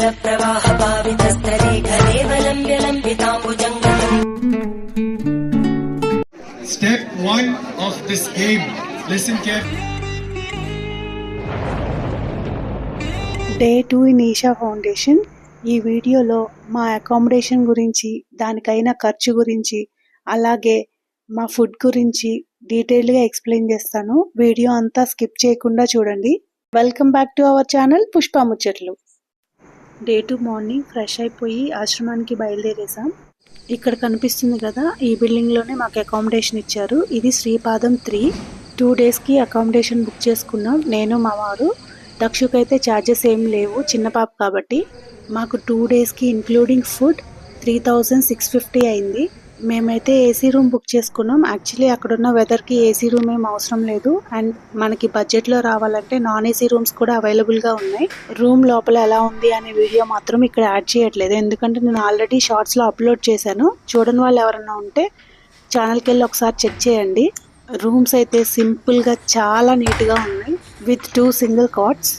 Step 1 of this game. Listen carefully. Day 2 in Isha Foundation. ఈ వీడియోలో మా అకామిడేషన్ గురించి, దానికైన ఖర్చు గురించి, అలాగే మా ఫుడ్ గురించి డీటెయిల్గా ఎక్స్ప్లెయిన్ చేస్తాను. వీడియో అంతా స్కిప్ చేయకుండా చూడండి. Welcome back to our channel Pushpa ముచ్చట్లు. డే 2 మార్నింగ్ ఫ్రెష్ అయిపోయి ఆశ్రమానికి బయలుదేరేసాం. ఇక్కడ కనిపిస్తుంది కదా, ఈ బిల్డింగ్లోనే మాకు అకామిడేషన్ ఇచ్చారు. ఇది శ్రీపాదం 3. 2 డేస్కి అకామిడేషన్ బుక్ చేసుకున్నాం, నేను మా వారు. దక్షుకైతే ఛార్జెస్ ఏం లేవు, చిన్న పాప కాబట్టి. మాకు 2 డేస్కి ఇంక్లూడింగ్ ఫుడ్ 3650 అయింది. మేమైతే ఏసీ రూమ్ బుక్ చేసుకున్నాం. యాక్చువల్లీ అక్కడున్న వెదర్కి ఏసీ రూమ్ ఏం అవసరం లేదు, అండ్ మనకి బడ్జెట్లో రావాలంటే నాన్ ఏసీ రూమ్స్ కూడా అవైలబుల్గా ఉన్నాయి. రూమ్ లోపల ఎలా ఉంది అనే వీడియో మాత్రం ఇక్కడ యాడ్ చేయట్లేదు, ఎందుకంటే నేను ఆల్రెడీ షార్ట్స్లో అప్లోడ్ చేశాను. చూడని వాళ్ళు ఎవరన్నా ఉంటే ఛానల్కి వెళ్ళి ఒకసారి చెక్ చేయండి. రూమ్స్ అయితే సింపుల్గా చాలా నీట్గా ఉన్నాయి, విత్ 2 సింగిల్ కాట్స్.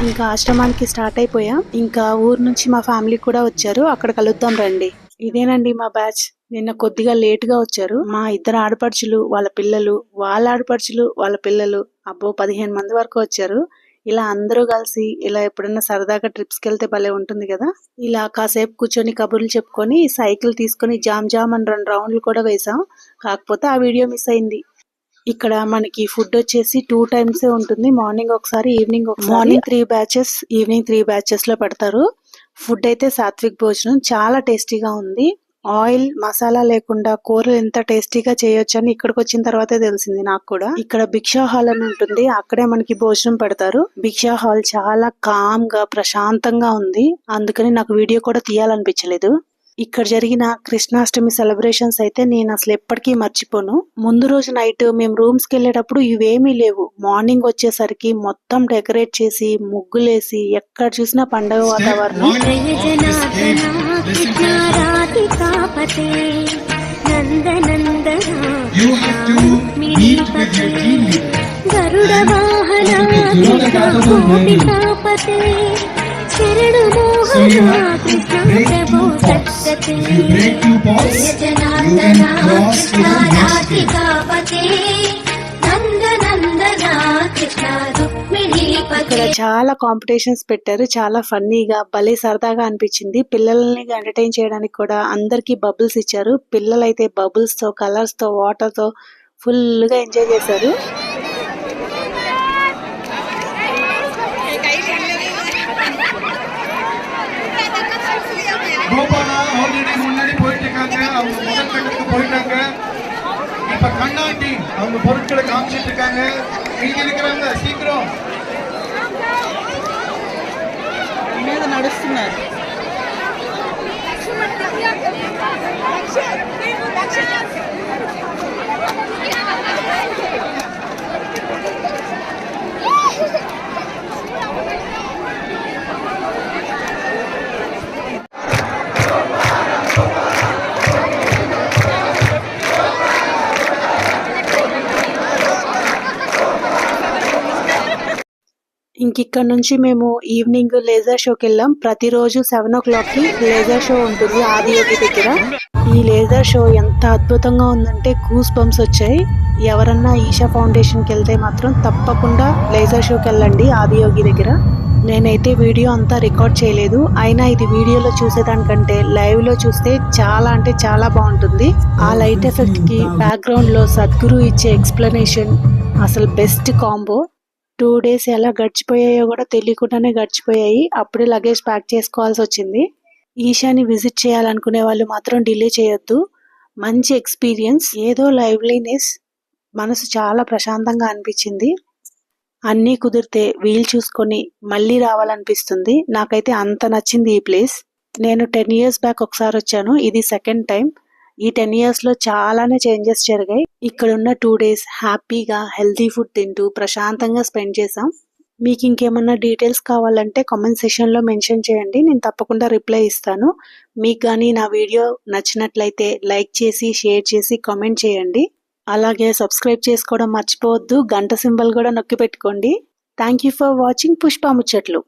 ఇంకా ఆశ్రమానికి స్టార్ట్ అయిపోయాం. ఇంకా ఊరు నుంచి మా ఫ్యామిలీ కూడా వచ్చారు, అక్కడ కలుద్దాం రండి. ఇదేనండి మా బ్యాచ్. నిన్న కొద్దిగా లేట్గా వచ్చారు. మా 2 ఆడపడుచులు వాళ్ళ పిల్లలు, వాళ్ళ ఆడపడుచులు వాళ్ళ పిల్లలు, అబ్బో 15 మంది వరకు వచ్చారు. ఇలా అందరూ కలిసి ఇలా ఎప్పుడన్నా సరదాగా ట్రిప్స్కి వెళ్తే భలే ఉంటుంది కదా. ఇలా కాసేపు కూర్చొని కబుర్లు చెప్పుకొని సైకిల్ తీసుకొని జామ్ అని 2 రౌండ్లు కూడా వేసాం. కాకపోతే ఆ వీడియో మిస్ అయింది. ఇక్కడ మనకి ఫుడ్ వచ్చేసి 2 టైమ్స్ ఉంటుంది, మార్నింగ్ ఒకసారి, ఈవినింగ్ ఒకసారి. మార్నింగ్ 3 బ్యాచెస్, ఈవినింగ్ 3 బ్యాచెస్ లో పెడతారు. ఫుడ్ అయితే సాత్విక్ భోజనం, చాలా టేస్టీగా ఉంది. ఆయిల్ మసాలా లేకుండా కూరలు ఎంత టేస్టీగా చేయొచ్చు అని ఇక్కడికి వచ్చిన తర్వాతే తెలిసింది నాకు కూడా. ఇక్కడ భిక్షా హాల్ అని ఉంటుంది, అక్కడే మనకి భోజనం పెడతారు. భిక్షా హాల్ చాలా కామ్ గా ప్రశాంతంగా ఉంది, అందుకని నాకు వీడియో కూడా తీయాలనిపించలేదు. ఇక్కడ జరిగిన కృష్ణాష్టమి సెలబ్రేషన్స్ అయితే నేను అసలు ఎప్పటికీ మర్చిపోను. ముందు రోజు నైట్ మేము రూమ్స్ కి వెళ్ళేటప్పుడు ఇవేమీ లేవు. మార్నింగ్ వచ్చేసరికి మొత్తం డెకరేట్ చేసి ముగ్గులేసి ఎక్కడ చూసినా పండగ వాతావరణం. ఇక్కడ చాలా కాంపిటీషన్స్ పెట్టారు, చాలా ఫన్నీగా భలే సరదాగా అనిపించింది. పిల్లల్ని ఎంటర్టైన్ చేయడానికి కూడా అందరికి బబుల్స్ ఇచ్చారు. పిల్లలైతే బబుల్స్ తో, కలర్స్ తో, వాటర్ తో ఫుల్ గా ఎంజాయ్ చేశారు. ஆல்ரெடி முன்னாடி போயிட்டு இருக்காங்க. அவங்க முதல் கட்டத்துக்கு போயிட்டாங்க. இப்ப கண்ணாட்டி அவங்க பொருட்களை காமிச்சிட்டு இருக்காங்க. இங்க இருக்கிறவங்க சீக்கிரம் మీద నడుస్తున్నారు. ఇంకిక్కడ నుంచి మేము ఈవినింగ్ లేజర్ షోకి వెళ్ళాం. ప్రతిరోజు 7 o'clock కి లేజర్ షో ఉంటుంది ఆదియోగి దగ్గర. ఈ లేజర్ షో ఎంత అద్భుతంగా ఉందంటే గూస్ బంప్స్ వచ్చాయి. ఎవరన్నా ఈషా ఫౌండేషన్ కి వెళ్తే మాత్రం తప్పకుండా లేజర్ షోకి వెళ్ళండి ఆదియోగి దగ్గర. నేనైతే వీడియో అంతా రికార్డ్ చేయలేదు, అయినా ఇది వీడియోలో చూసేదానికంటే లైవ్ లో చూస్తే చాలా అంటే చాలా బాగుంటుంది. ఆ లైట్ ఎఫెక్ట్ కి బ్యాక్గ్రౌండ్ లో సద్గురు ఇచ్చే ఎక్స్ప్లెనేషన్ అసలు బెస్ట్ కాంబో. 2 days ఎలా గడిచిపోయాయో కూడా తెలియకుండానే గడిచిపోయాయి. అప్పుడే లగేజ్ ప్యాక్ చేసుకోవాల్సి వచ్చింది. ఈషాని విజిట్ చేయాలనుకునే వాళ్ళు మాత్రం డిలే చేయొద్దు. మంచి ఎక్స్పీరియన్స్, ఏదో లైవ్లీనెస్, మనసు చాలా ప్రశాంతంగా అనిపించింది. అన్నీ కుదిరితే వీలు చూసుకొని మళ్ళీ రావాలనిపిస్తుంది. నాకైతే అంత నచ్చింది ఈ ప్లేస్. నేను 10 years బ్యాక్ ఒకసారి వచ్చాను, ఇది 2nd time. ఈ 10 years లో చాలానే చేంజెస్ జరిగాయి. ఇక్కడ ఉన్న 2 days హ్యాపీగా హెల్తీ ఫుడ్ తింటూ ప్రశాంతంగా స్పెండ్ చేసాం. మీకు ఇంకేమన్నా డీటెయిల్స్ కావాలంటే కామెంట్ సెక్షన్ లో మెన్షన్ చేయండి, నేను తప్పకుండా రిప్లై ఇస్తాను. మీకు కానీ నా వీడియో నచ్చినట్లయితే లైక్ చేసి, షేర్ చేసి, కామెంట్ చేయండి. అలాగే సబ్స్క్రైబ్ చేసుకోవడం మర్చిపోవద్దు, గంట సింబల్ కూడా నొక్కి పెట్టుకోండి. Thank you for watching Pushpa ముచ్చట్లు.